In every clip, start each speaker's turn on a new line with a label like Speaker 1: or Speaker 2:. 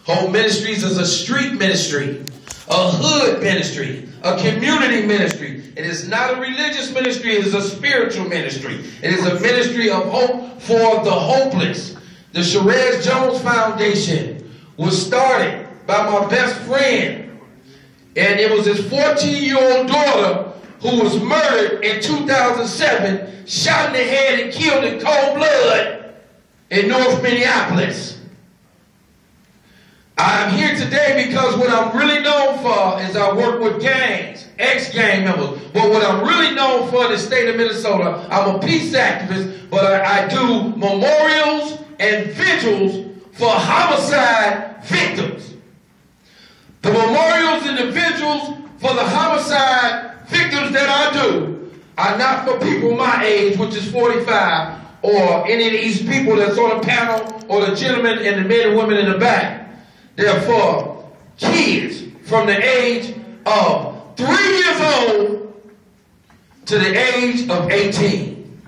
Speaker 1: Home Ministries is a street ministry, a hood ministry, a community ministry. It is not a religious ministry. It is a spiritual ministry. It is a ministry of hope for the hopeless. The Sherez Jones Foundation was started by my best friend. And it was his 14-year-old daughter who was murdered in 2007, shot in the head and killed in cold blood in North Minneapolis. I'm here today because what I'm really known for is I work with gangs, ex-gang members. But what I'm really known for in the state of Minnesota, I'm a peace activist, but I do memorials and vigils for homicide victims. The memorials and the vigils for the homicide victims that I do are not for people my age, which is 45, or any of these people that's on the panel, or the gentlemen and the men and women in the back. They're for kids from the age of 3 years old to the age of 18.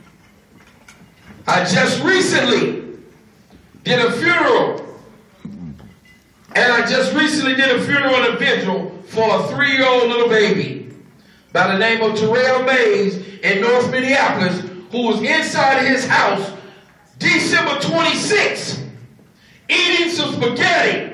Speaker 1: I just recently did a funeral, and I just recently did a funeral and a vigil for a 3-year-old little baby by the name of Terrell Mays in North Minneapolis, who was inside of his house December 26th eating some spaghetti.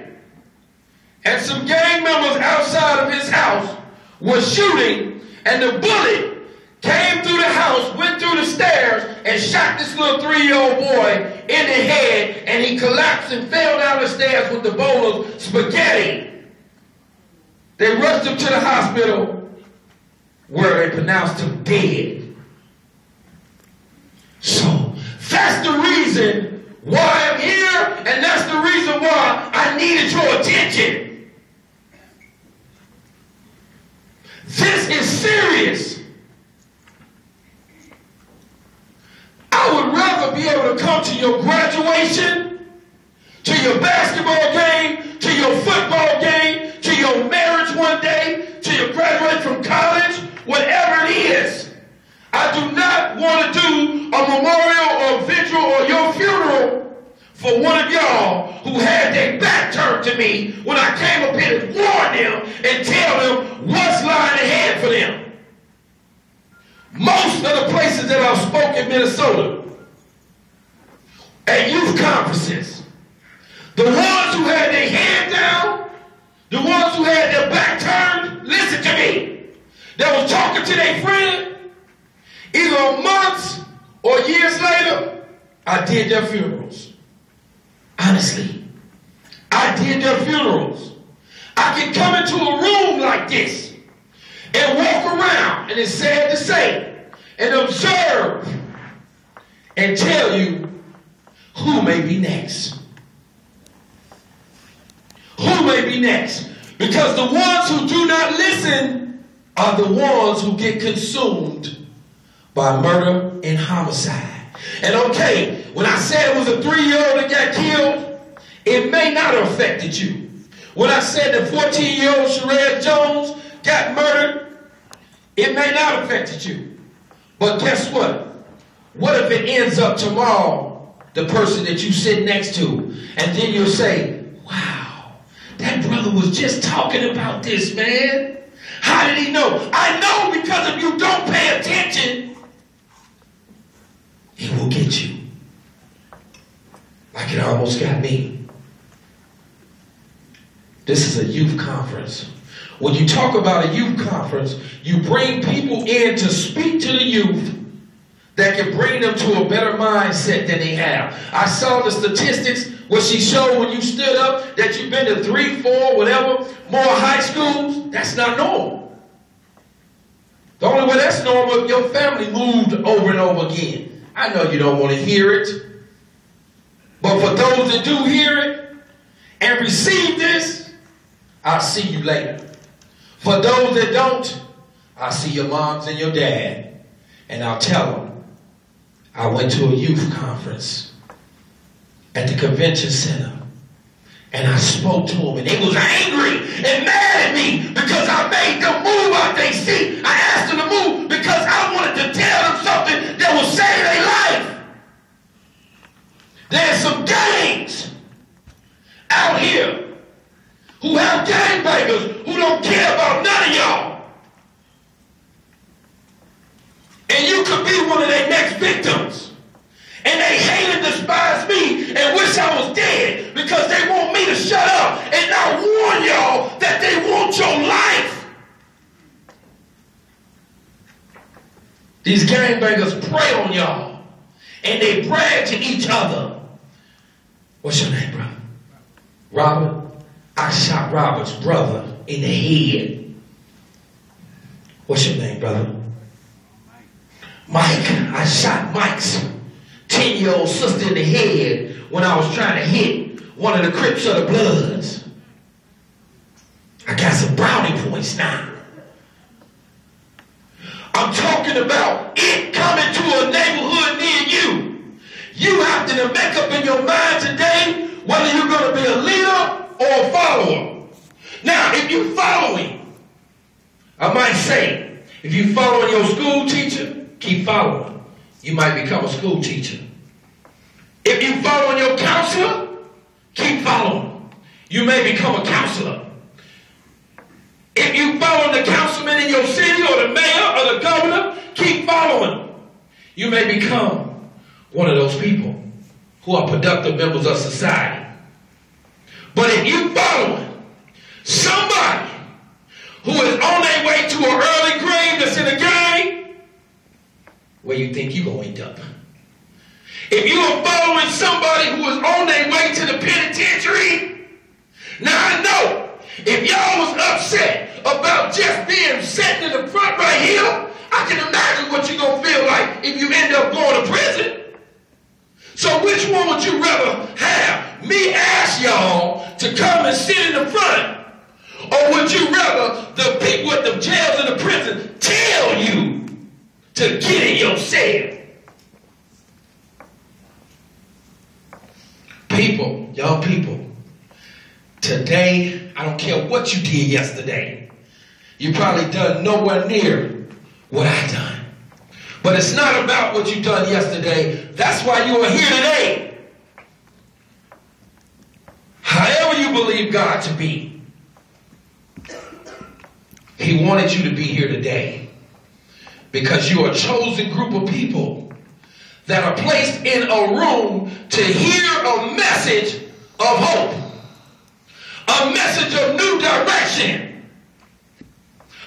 Speaker 1: And some gang members outside of his house were shooting, and the bullet came through the house, went through the stairs, and shot this little 3-year-old boy in the head, and he collapsed and fell down the stairs with the bowl of spaghetti. They rushed him to the hospital where they pronounced him dead. So that's the reason why I'm here, and that's the reason why I needed your attention. This is serious. I would rather be able to come to your graduation, to your basketball game, to your football game, to your marriage one day, to your graduation from college, whatever it is. I do not want to do a memorial or vigil or your funeral for one of y'all who had their back turned to me when I came up here to warn them and tell them what's lying ahead for them. Most of the places that I've spoken in Minnesota, at youth conferences, the ones who had their head down, the ones who had their back turned, listen to me, that was talking to their friend, either months or years later, I did their funerals. Honestly, I did their funerals. I can come into a room like this and walk around, and it's sad to say, and observe and tell you who may be next. Who may be next? Because the ones who do not listen are the ones who get consumed by murder and homicide. And okay, when I said it was a 3-year-old that got killed, it may not have affected you. When I said the 14-year-old Sherez Jones got murdered, it may not have affected you. But guess what? What if it ends up tomorrow, the person that you sit next to, and then you'll say, wow, that brother was just talking about this, man. How did he know? I know, because if you don't pay attention, it will get you. Like it almost got me. This is a youth conference. When you talk about a youth conference, you bring people in to speak to the youth that can bring them to a better mindset than they have. I saw the statistics where she showed when you stood up that you've been to 3, 4, whatever, more high schools. That's not normal. The only way that's normal if your family moved over and over again. I know you don't want to hear it, but for those that do hear it and receive this, I'll see you later. For those that don't, I'll see your moms and your dad, and I'll tell them I went to a youth conference at the convention center, and I spoke to them, and they was angry and mad at me because I made them move out their seat. I asked them to move because I wanted to tell them something that will save their life. There's some gangs out here who have gangbangers who don't care about none of y'all. And you could be one of their next victims. And they hate and despise me and wish I was dead because they want me to shut up and not warn y'all that they want your life. These gangbangers prey on y'all and they brag to each other. What's your name, brother? Robert? I shot Robert's brother in the head. What's your name, brother? Mike. I shot Mike's 10-year-old sister in the head when I was trying to hit one of the Crips of the Bloods. I got some brownie points now. I'm talking about it coming to a neighborhood near you. You have to make up in your mind today whether you're going to be a leader or a follower. Now, if you're following, I might say, if you're following your school teacher, keep following. You might become a school teacher. If you're following your counselor, keep following. You may become a counselor. If you follow the councilman in your city or the mayor or the governor, keep following. You may become one of those people who are productive members of society. But if you following somebody who is on their way to an early grave that's in a gang, where you think you're going to end up? If you are following somebody who is on their way to the penitentiary, now I know if y'all was upset about just being sitting in the front right here, I can imagine what you're going to feel like if you end up going to prison. So which one would you rather have? Me ask y'all to come and sit in the front, or would you rather the people at the jails and the prison tell you to get in your cell? People, young people, today, I don't care what you did yesterday. You probably done nowhere near what I done. But it's not about what you done yesterday. That's why you are here today. However you believe God to be, He wanted you to be here today because you are a chosen group of people that are placed in a room to hear a message of hope, a message of new direction,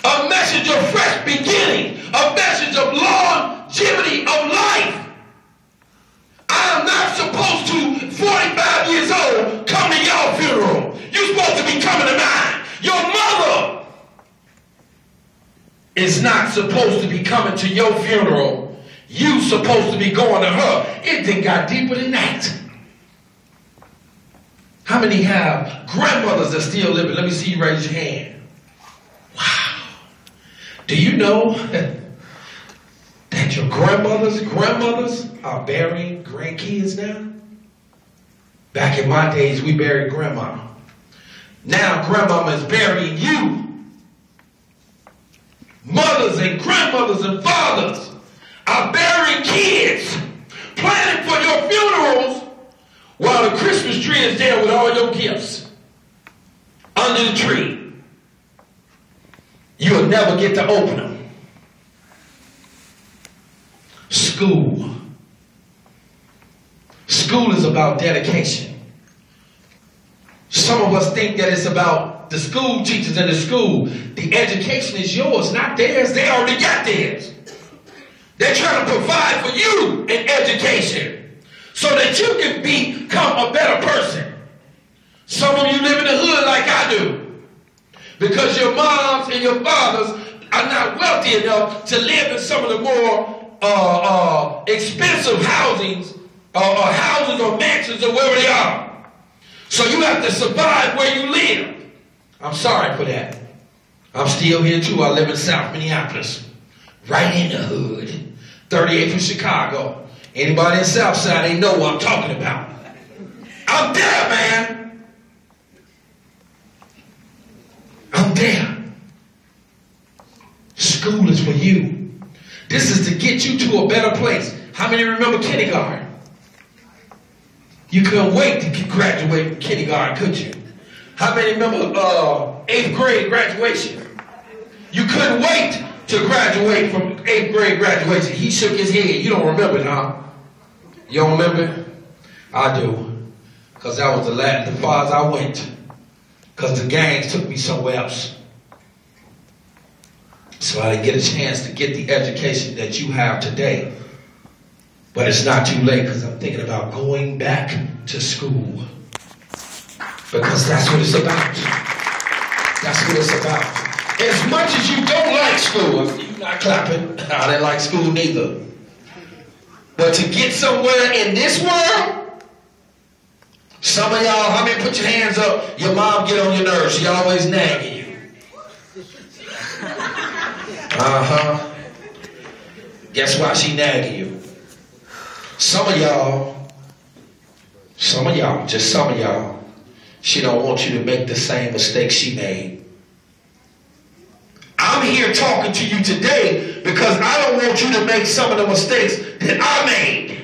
Speaker 1: a message of fresh beginning, a message of longevity of life. I am not supposed to, 45 years old, come to your funeral. You're supposed to be coming to mine. Your mother is not supposed to be coming to your funeral. You supposed to be going to her. It then got deeper than that. How many have grandmothers that still living? Let me see you raise your hand. Wow. Do you know that your grandmothers are burying grandkids now? Back in my days, we buried grandma. Now grandmama is burying you. Mothers and grandmothers and fathers are burying kids, planning for your funerals while the Christmas tree is there with all your gifts under the tree. You'll never get to open them. School. School is about dedication. Some of us think that it's about the school teachers and the school. The education is yours, not theirs. They already got theirs. They're trying to provide for you an education so that you can become a better person. Some of you live in the hood like I do because your moms and your fathers are not wealthy enough to live in some of the more expensive housings or houses or mansions or wherever they are. So you have to survive where you live. I'm sorry for that. I'm still here too. I live in South Minneapolis, right in the hood. 38th from Chicago. Anybody in Southside, they know what I'm talking about. I'm there, man. I'm there. School is for you. This is to get you to a better place. How many remember kindergarten? You couldn't wait to graduate from kindergarten, could you? How many remember 8th grade graduation? You couldn't wait to graduate from 8th grade graduation. He shook his head. You don't remember it, huh? You don't remember? I do. Because that was the far as I went. Because the gangs took me somewhere else. So I didn't get a chance to get the education that you have today. But it's not too late because I'm thinking about going back to school. Because that's what it's about. That's what it's about. As much as you don't like school, you're not clapping. I didn't like school neither. But to get somewhere in this world, some of y'all, how many put your hands up? Your mom get on your nerves. She always nagging you. Guess why she nagging you? Some of y'all, just some of y'all, she don't want you to make the same mistake she made. I'm here talking to you today because I don't want you to make some of the mistakes that I made.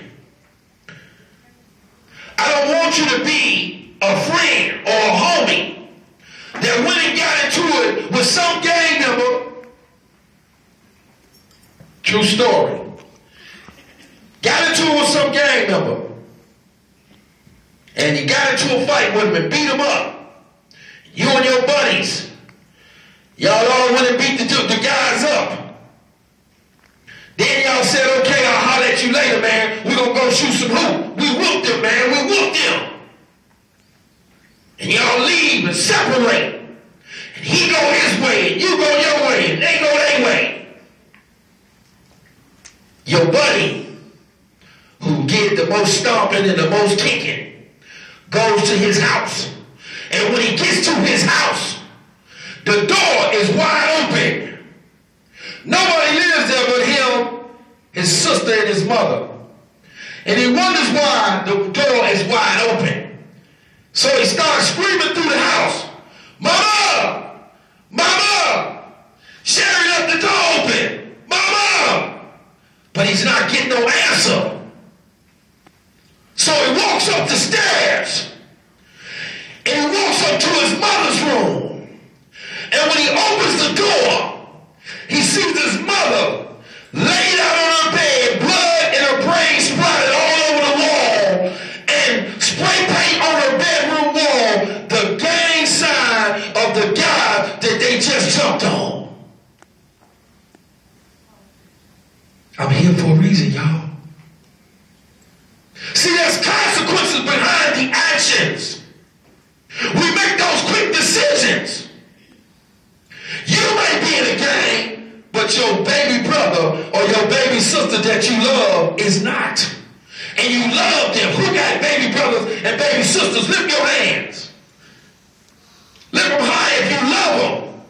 Speaker 1: I don't want you to be a friend or a homie that went and got into it with some gang member. True story. Got into it with some gang member. And you got into a fight with him and beat him up. You and your buddies. Y'all all went and beat the guys up. Then y'all said, okay, I'll holler at you later, man. We're going to go shoot some hoop. We whooped them, man. We whooped them. And y'all leave and separate. And he go his way, and you go your way, and they go their way. Your buddy, who did the most stomping and the most kicking, goes to his house. And when he gets to his house, the door is wide open. Nobody lives there but him, his sister, and his mother. And he wonders why the door is wide open. So he starts screaming through the house, "Mama! Mama! Sherry left the door open! Mama!" But he's not getting no answer. So he walks up the stairs. And he walks up to his mother's room. And when he opens the door, he sees his mother laid out on her bed, blood and her brain splattered all over the wall, and spray paint on her bedroom wall, the gang sign of the guy that they just jumped on. I'm here for a reason, y'all. See, there's consequences behind the actions. We make those quick decisions. You may be in a gang, but your baby brother or your baby sister that you love is not. And you love them. Who got baby brothers and baby sisters? Lift your hands. Lift them high if you love them.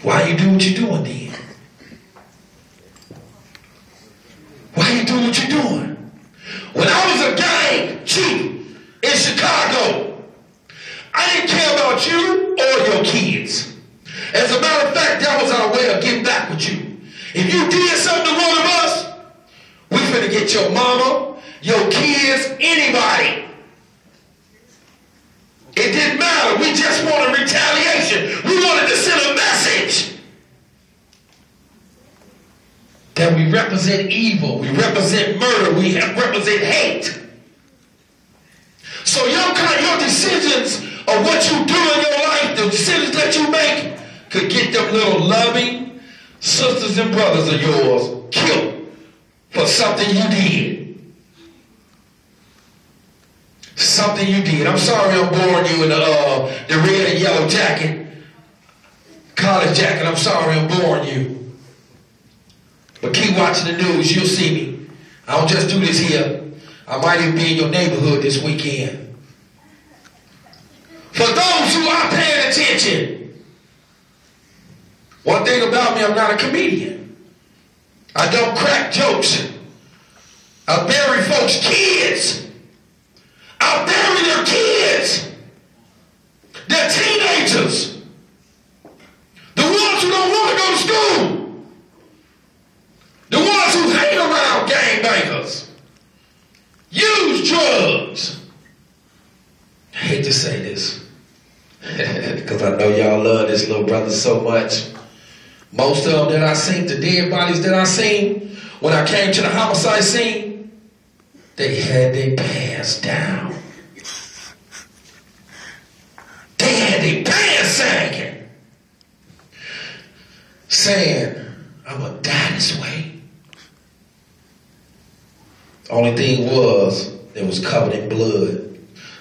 Speaker 1: Why you do what you're doing then? Why you doing what you're doing? When I was a gang chief in Chicago, I didn't care about you or your kids. As a matter of fact, that was our way of getting back with you. If you did something to one of us, we finna get your mama, your kids, anybody. It didn't matter. We just wanted retaliation. We wanted to send a message that we represent evil, we represent murder, we represent hate. So your decisions of what you do in your life, the decisions that you make, could get them little loving sisters and brothers of yours killed for something you did. Something you did. I'm sorry I'm boring you in the red and yellow jacket, college jacket. I'm sorry I'm boring you. But keep watching the news, you'll see me. I don't just do this here. I might even be in your neighborhood this weekend. For those who are paying attention, one thing about me, I'm not a comedian. I don't crack jokes. I bury folks' kids. I bury their kids. They're teenagers. The ones who don't want to go to school. The ones who hang around gangbangers, use drugs, hate to say this, because I know y'all love this little brother so much. Most of them that I seen, the dead bodies that I seen, when I came to the homicide scene, they had their pants down. They had their pants sagging, saying, I'm gonna die this way. Only thing was, it was covered in blood.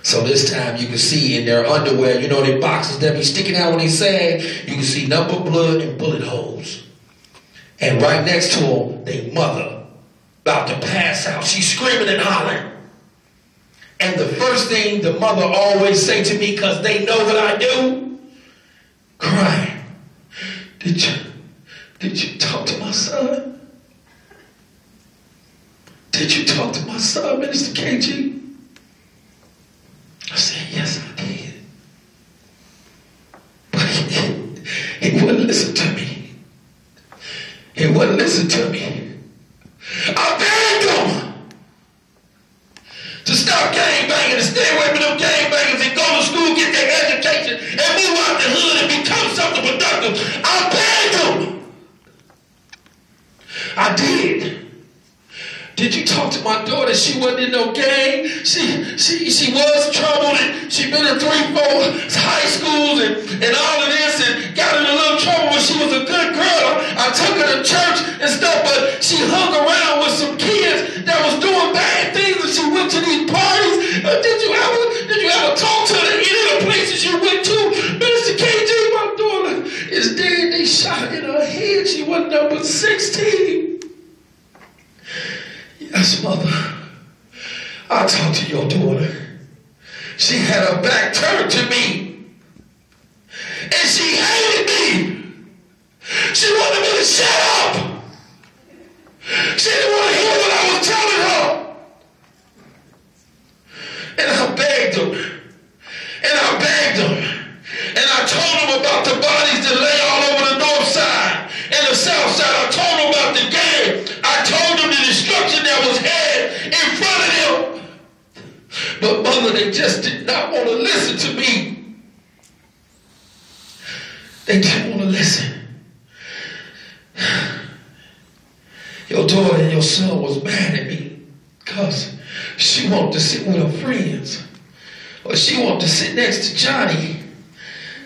Speaker 1: So this time you can see in their underwear, you know, their boxes that be sticking out when they sag, you can see nothing but blood and bullet holes. And right next to them, their mother, about to pass out. She's screaming and hollering. And the first thing the mother always say to me, because they know what I do, crying, did you talk to my son? Did you talk to my son, Minister KG? I said, yes, I did. But he wouldn't listen to me. He wouldn't listen to me. I begged him to stop gang banging and stay away from them gang bangers and go to school, get their education, and move out the hood and become something productive. I begged him. I did. Did you talk to my daughter? She wasn't in no gang. She was troubled, and she been in 3-4 high schools and all of this, and got in a little trouble, but she was a good girl. I took her to church and stuff, but she hung around with some kids that was doing bad things, and she went to these parties. Did you ever talk to her at any of the places you went to? Minister KG, my daughter is dead. They shot in her head. She wasn't number 16. Yes, mother, I talked to your daughter. She had her back turned to me. And she hated me. She wanted me to shut up. She didn't want to hear what I was telling her. And I begged them. And I begged them. And I told them about the bodies that lay all over the north side and the south side. I told them about the gang. I told them the destruction that was had in front of them. But mother, they just did not want to listen to me. They didn't want to listen. Your daughter and your son was mad at me because she wanted to sit with her friends. Or she wanted to sit next to Johnny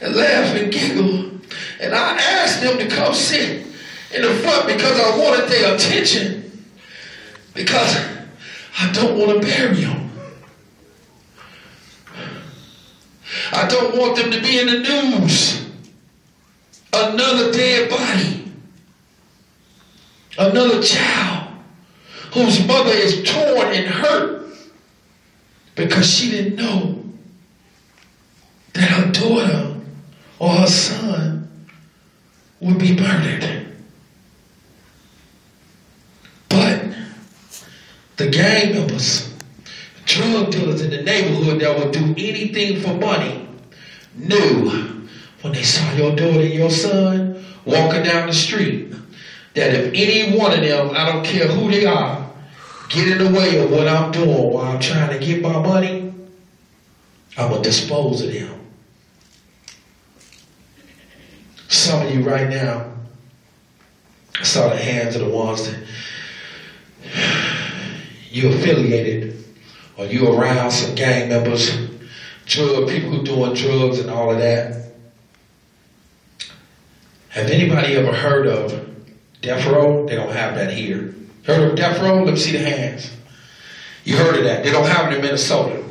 Speaker 1: and laugh and giggle. And I asked them to come sit in the front because I wanted their attention. Because I don't want to bury them. I don't want them to be in the news. Another dead body. Another child whose mother is torn and hurt because she didn't know that her daughter or her son would be murdered. But the gang members, drug dealers in the neighborhood that would do anything for money, knew when they saw your daughter and your son walking down the street that if any one of them, I don't care who they are, get in the way of what I'm doing while I'm trying to get my money, I'm going to dispose of them. Some of you right now, I saw the hands of the ones that you affiliated or you around some gang members, drug people who doing drugs and all of that. Have anybody ever heard of Death Row? They don't have that here. Heard of Death Row? Let me see the hands. You heard of that. They don't have it in Minnesota.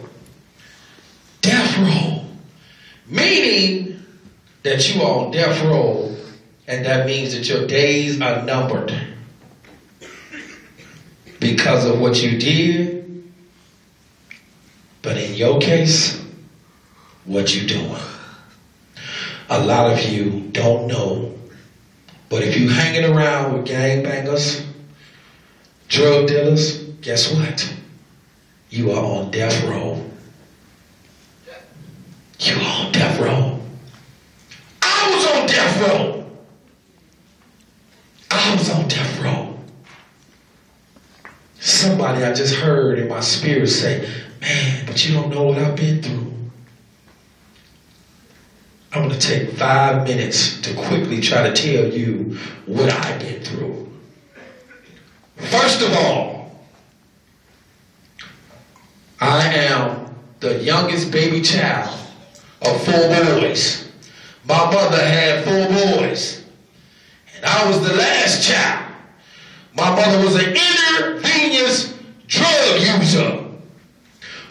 Speaker 1: Death Row. Meaning that you are on death row, and that means that your days are numbered because of what you did, but in your case, what you doing. A lot of you don't know, but if you hanging around with gangbangers, drug dealers, guess what? You are on death row. You are on death row. I was on death row. I was on death row. Somebody I just heard in my spirit say, man, but you don't know what I've been through. I'm going to take 5 minutes to quickly try to tell you what I've been through. First of all, I am the youngest baby child of 4 boys. My mother had 4 boys, and I was the last child. My mother was an intravenous drug user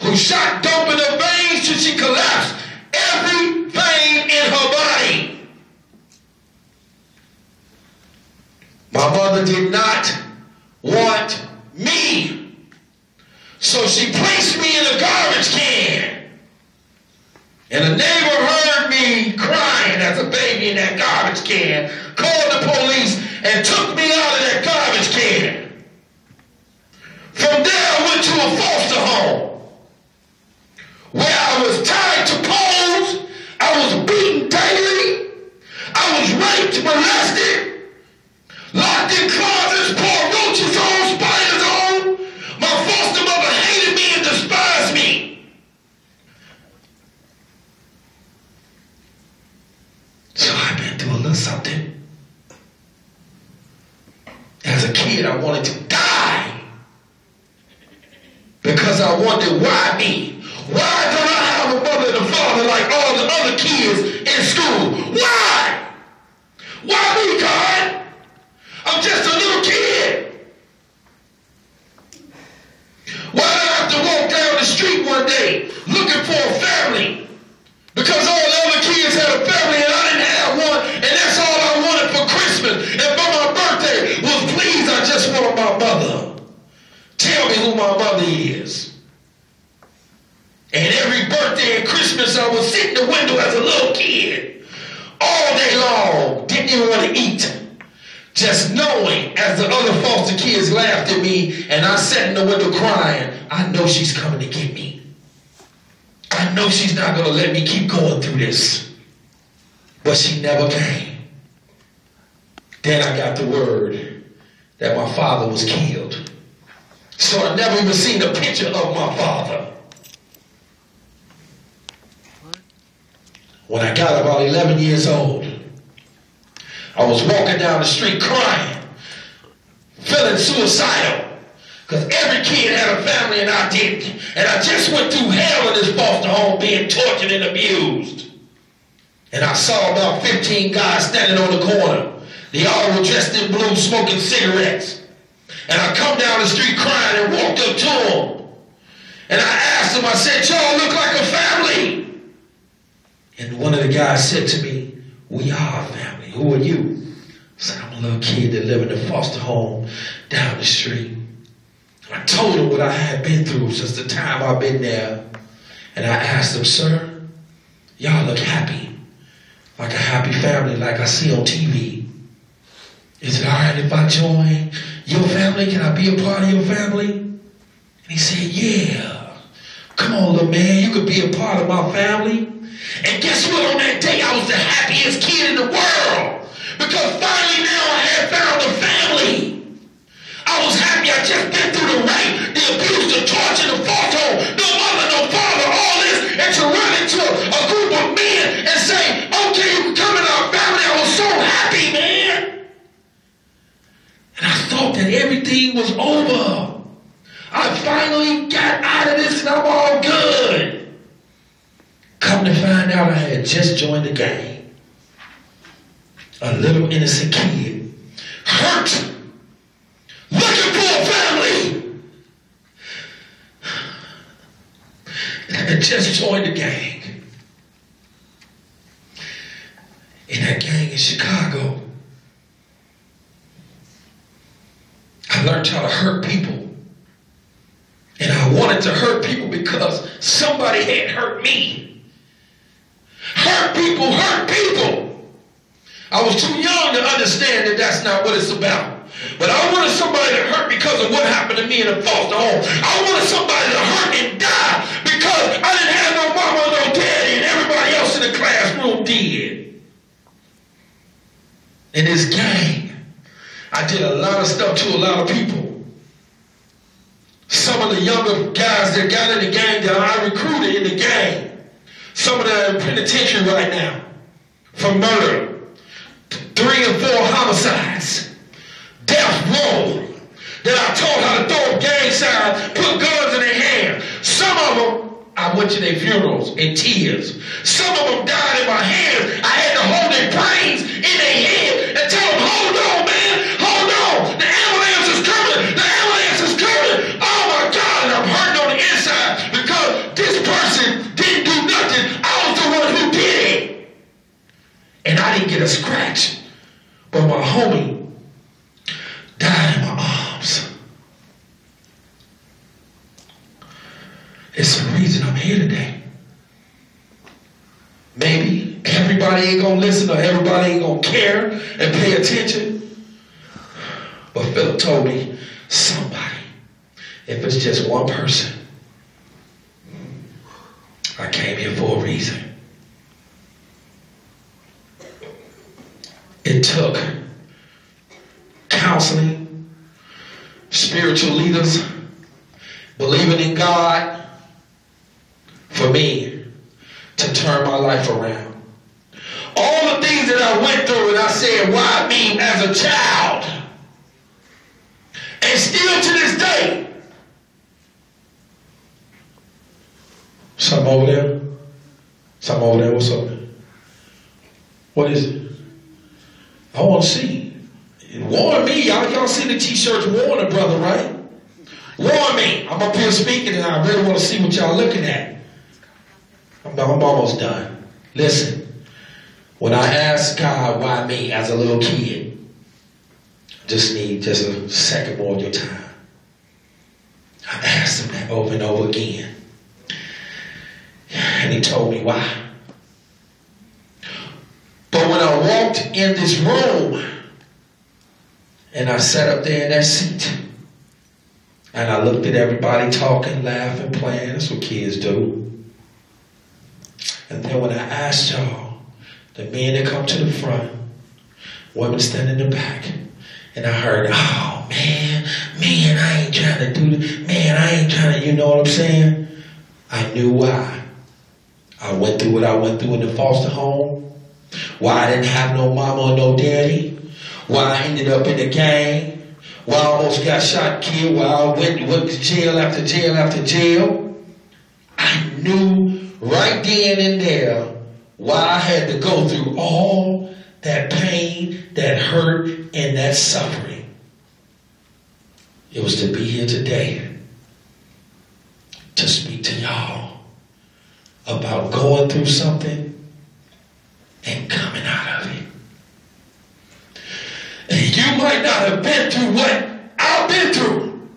Speaker 1: who shot dope in her veins till she collapsed every vein in her body. My mother did not want me, so she placed me in a garbage can. And a neighbor heard me crying as a baby in that garbage can, called the police, and took me out of that garbage can. From there, I went to a foster home, where I was tied to poles, I was beaten daily, I was raped, molested, locked in closets, poured roaches on, spiders on. My foster mother hated me and despised me. So I've been through a little something. As a kid, I wanted to die because I wondered, why me? Why don't I have a mother and a father like all the other kids in school? Why? Why me, God? I'm just a little kid. Why did I have to walk down the street one day looking for a family? Because all the other kids had a family and I didn't have one, and that's all I wanted for Christmas. And for my birthday was, please, I just want my mother. Tell me who my mother is. And every birthday and Christmas I would sit in the window as a little kid all day long, didn't even want to eat. Just knowing as the other foster kids laughed at me and I sat in the window crying, I know she's coming to get me. I know she's not going to let me keep going through this. But she never came. Then I got the word that my father was killed. So I never even seen a picture of my father. When I got about 11 years old, I was walking down the street crying, feeling suicidal. Because every kid had a family and I didn't. And I just went through hell in this foster home being tortured and abused. And I saw about 15 guys standing on the corner. They all were dressed in blue, smoking cigarettes. And I come down the street crying and walked up to them. And I asked them, I said, y'all look like a family. And one of the guys said to me, we are a family. Who are you? I said, I'm a little kid that lived in a foster home down the street. I told him what I had been through since the time I've been there. And I asked him, sir, y'all look happy. Like a happy family like I see on TV. Is it all right if I join your family? Can I be a part of your family? And he said, yeah. Come on, little man, you could be a part of my family. And guess what? On that day, I was the happiest kid in the world. Because finally now I had found a family. I was happy. I just been through the rape, the abuse, the torture, the foster home, no mother, no father, all this. And to run into a group of men and say, okay, you can come in our family. I was so happy, man. And I thought that everything was over. I finally got out of this and I'm all good. Come to find out I had just joined the gang. A little innocent kid. Hurt. Looking for a family. And I had just joined the gang. In that gang in Chicago. I learned how to hurt people. And I wanted to hurt people because somebody had hurt me. Hurt people, hurt people. I was too young to understand that that's not what it's about. But I wanted somebody to hurt because of what happened to me in a foster home. I wanted somebody to hurt and die because I didn't have no mama, no daddy, and everybody else in the classroom did. In this gang, I did a lot of stuff to a lot of people. Some of the younger guys that got in the gang that I recruited in the gang, some of them are in penitentiary right now. for murder, 3 and 4 homicides, death row, that I taught how to throw up gang signs, put guns in their hands. Some of them, I went to their funerals in tears. Some of them died in my hands. I had to hold their brains in their head and tell them, hold on, man, hold on. The ambulance is coming. The ambulance is coming. Oh my God, and I'm hurting on the inside because this person didn't do nothing. I was the one who did it. And I didn't get a scratch. But my homie died in my arms. It's the reason I'm here today. Maybe everybody ain't gonna listen or everybody ain't gonna care and pay attention. But Philip told me, somebody, if it's just one person, I came here for a reason. It took counseling, spiritual leaders, believing in God, for me to turn my life around. All the things that I went through, and I said, why me as a child? And still to this day. Something over there? Something over there? What's up? What is it? I want to see. Warn me. Y'all see the t-shirts, warn a brother, right? Warn me. I'm up here speaking and I really want to see what y'all looking at. I'm almost done. Listen, when I asked God why me as a little kid, I just need just a second more of your time. I asked him that over and over again. And he told me why. But when I walked in this room and I sat up there in that seat and I looked at everybody talking, laughing, playing, that's what kids do. And then when I asked y'all, the men that come to the front, women standing in the back, and I heard, oh man, I ain't trying to do this, man, I ain't trying to, you know what I'm saying? I knew why. I went through what I went through in the foster home, why I didn't have no mama or no daddy, why I ended up in the gang, why I almost got shot and killed, why I went to jail after jail after jail. I knew right then and there why I had to go through all that pain, that hurt, and that suffering. It was to be here today to speak to y'all about going through something and coming out of it. And you might not have been through what I've been through,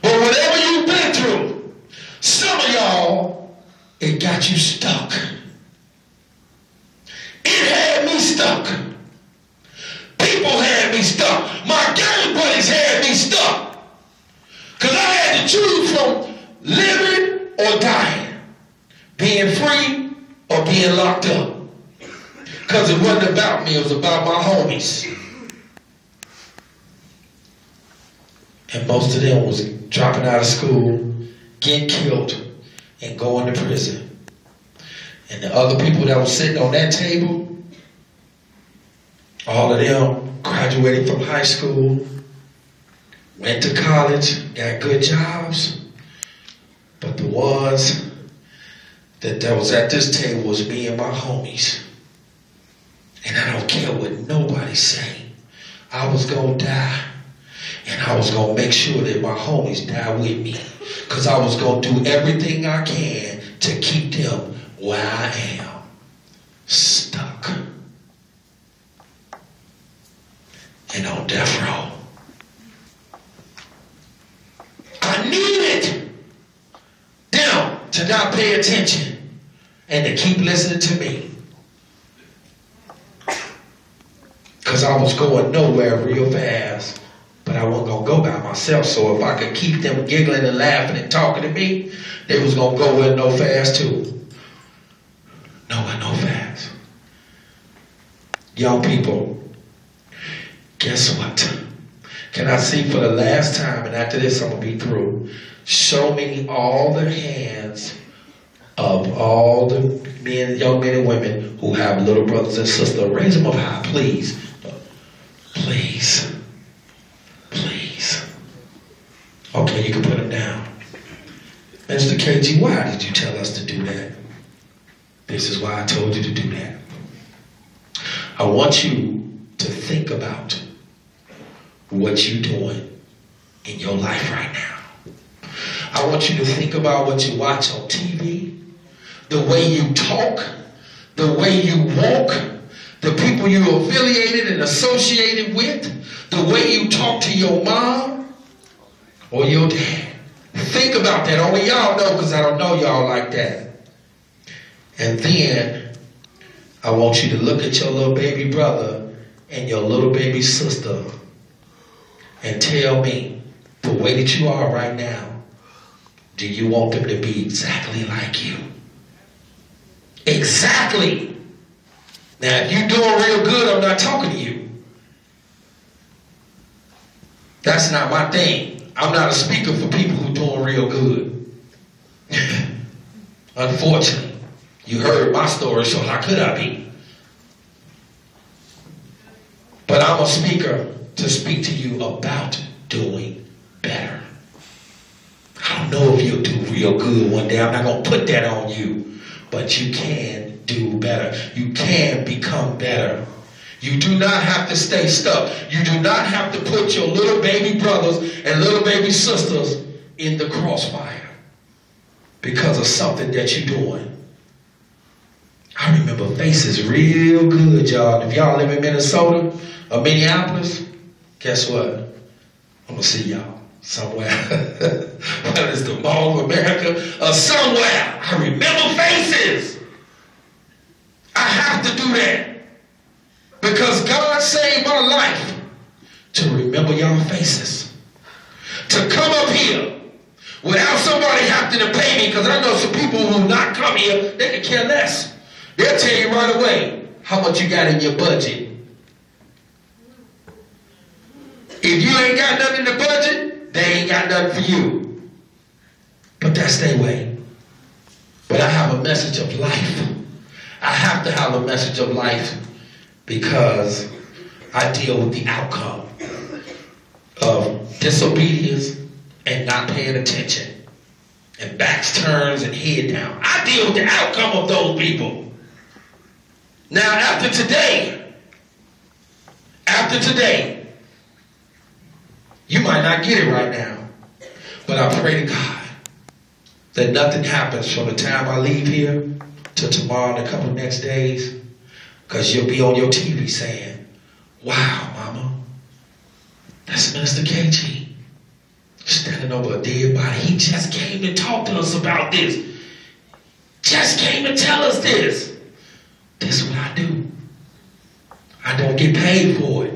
Speaker 1: but whatever you've been through, some of y'all, it got you stuck. It had me stuck. People had me stuck. My gang buddies had me stuck. Because I had to choose from living or dying. Being free or being locked up. Because it wasn't about me, it was about my homies. And most of them was dropping out of school, getting killed, and going to prison. And the other people that were sitting on that table, all of them graduated from high school, went to college, got good jobs. But the ones that was at this table was me and my homies. And I don't care what nobody say. I was going to die. And I was going to make sure that my homies die with me. Because I was going to do everything I can to keep them where I am. Stuck. And on death row. I needed them to not pay attention and to keep listening to me. Because I was going nowhere real fast. But I wasn't going to go by myself. So if I could keep them giggling and laughing and talking to me, they was going to go where no fast too. Nowhere no fast. Young people, guess what? Can I see for the last time, and after this I'm going to be through, show me all the hands of all the men, young men and women who have little brothers and sisters, raise them up high, please. Please. Please. Okay, you can put them down. Mr. KG, why did you tell us to do that? This is why I told you to do that. I want you to think about what you're doing in your life right now. I want you to think about what you watch on TV, the way you talk, the way you walk, the people you're affiliated and associated with, the way you talk to your mom or your dad. Think about that. Only y'all know, because I don't know y'all like that. And then I want you to look at your little baby brother and your little baby sister and tell me, the way that you are right now, do you want them to be exactly like you? Exactly. Now, if you're doing real good, I'm not talking to you. That's not my thing. I'm not a speaker for people who are doing real good. Unfortunately, you heard my story, so how could I be? But I'm a speaker to speak to you about doing better. I don't know if you'll do real good one day. I'm not going to put that on you. But you can do better. You can become better. You do not have to stay stuck. You do not have to put your little baby brothers and little baby sisters in the crossfire because of something that you're doing. I remember faces real good, y'all. If y'all live in Minnesota or Minneapolis, guess what? I'm going to see y'all somewhere. Whether it's the Mall of America or somewhere. I remember faces. I have to do that. Because God saved my life to remember y'all faces. To come up here without somebody having to pay me, because I know some people who will not come here, they can care less. They'll tell you right away how much you got in your budget. If you ain't got nothing in the budget, they ain't got nothing for you. But that's their way. But I have a message of life. I have to have a message of life because I deal with the outcome of disobedience and not paying attention and backs turned and head down. I deal with the outcome of those people. Now after today, you might not get it right now, but I pray to God that nothing happens from the time I leave here to tomorrow and a couple next days, because you'll be on your TV saying, wow, mama, that's Minister KG standing over a dead body. He just came to talk to us about this. Just came to tell us this. This is what I do. I don't get paid for it.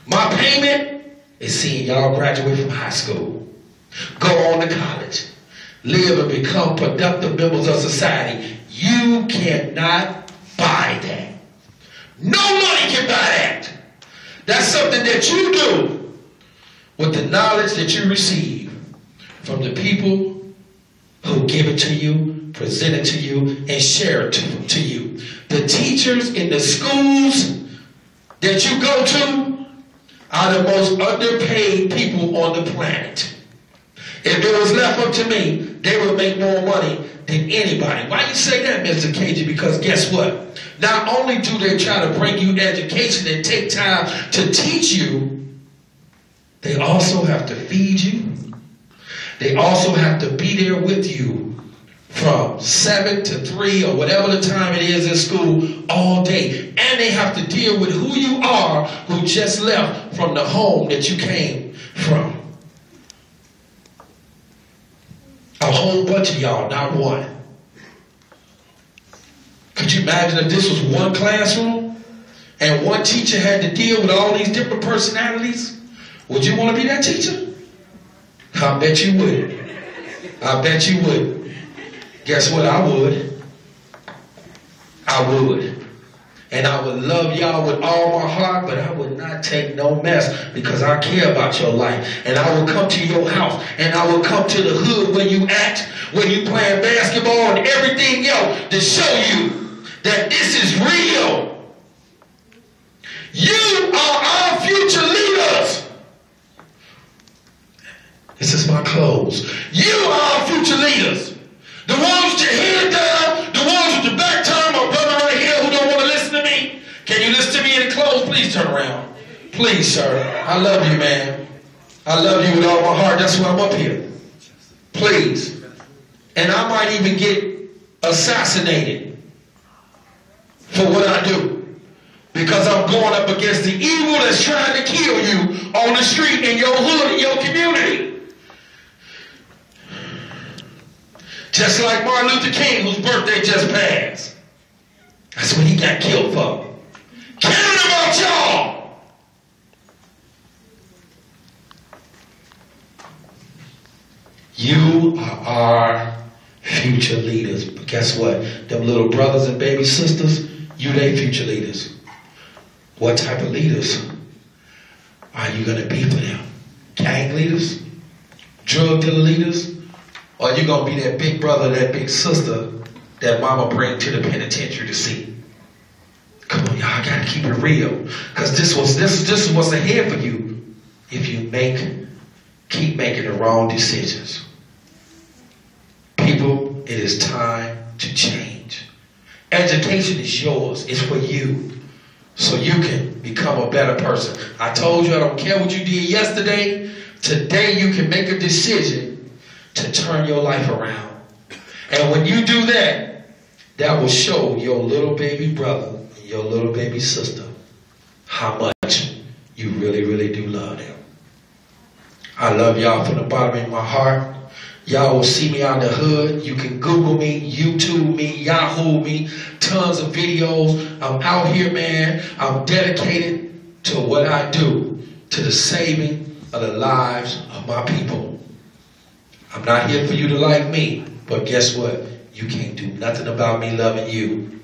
Speaker 1: My payment is seeing y'all graduate from high school, go on to college, live and become productive members of society. You cannot buy that. No money can buy that. That's something that you do with the knowledge that you receive from the people who give it to you, present it to you, and share it to you. The teachers in the schools that you go to are the most underpaid people on the planet. If it was left up to me, they would make more money than anybody. Why you say that, Mr. KG? Because guess what? Not only do they try to bring you education and take time to teach you, they also have to feed you. They also have to be there with you from 7 to 3 or whatever the time it is in school all day. And they have to deal with who you are who just left from the home that you came from. A whole bunch of y'all, not one. Could you imagine if this was one classroom and one teacher had to deal with all these different personalities? Would you want to be that teacher? I bet you would. I bet you would. Guess what? I would. I would. And I would love y'all with all my heart, but I would not take no mess because I care about your life. And I will come to your house, and I will come to the hood where you act, where you playing basketball and everything else to show you that this is real. You are our future leaders. This is my close. You are our future leaders. The ones with your head down, the ones with the back turned, my brother right here who don't want to listen to me. Can you listen to me in the close? Please turn around. Please, sir. I love you, man. I love you with all my heart. That's why I'm up here. Please. And I might even get assassinated for what I do. Because I'm going up against the evil that's trying to kill you on the street, in your hood, in your community. Just like Martin Luther King, whose birthday just passed. That's what he got killed for. Caring about y'all. You are our future leaders. But guess what? Them little brothers and baby sisters, you their future leaders. What type of leaders are you going to be for them? Gang leaders? Drug dealer leaders? Or you going to be that big brother, that big sister that mama bring to the penitentiary to see? Come on, y'all, I got to keep it real. Because this is what's ahead for you if you keep making the wrong decisions. People, it is time to change. Education is yours. It's for you. So you can become a better person. I told you I don't care what you did yesterday. Today you can make a decision to turn your life around. And when you do that, that will show your little baby brother and your little baby sister how much you really, really do love them. I love y'all from the bottom of my heart. Y'all will see me out in the hood. You can Google me, YouTube me, Yahoo me, tons of videos. I'm out here, man. I'm dedicated to what I do, to the saving of the lives of my people. I'm not here for you to like me, but guess what? You can't do nothing about me loving you.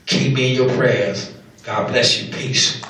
Speaker 1: Keep me in your prayers. God bless you. Peace.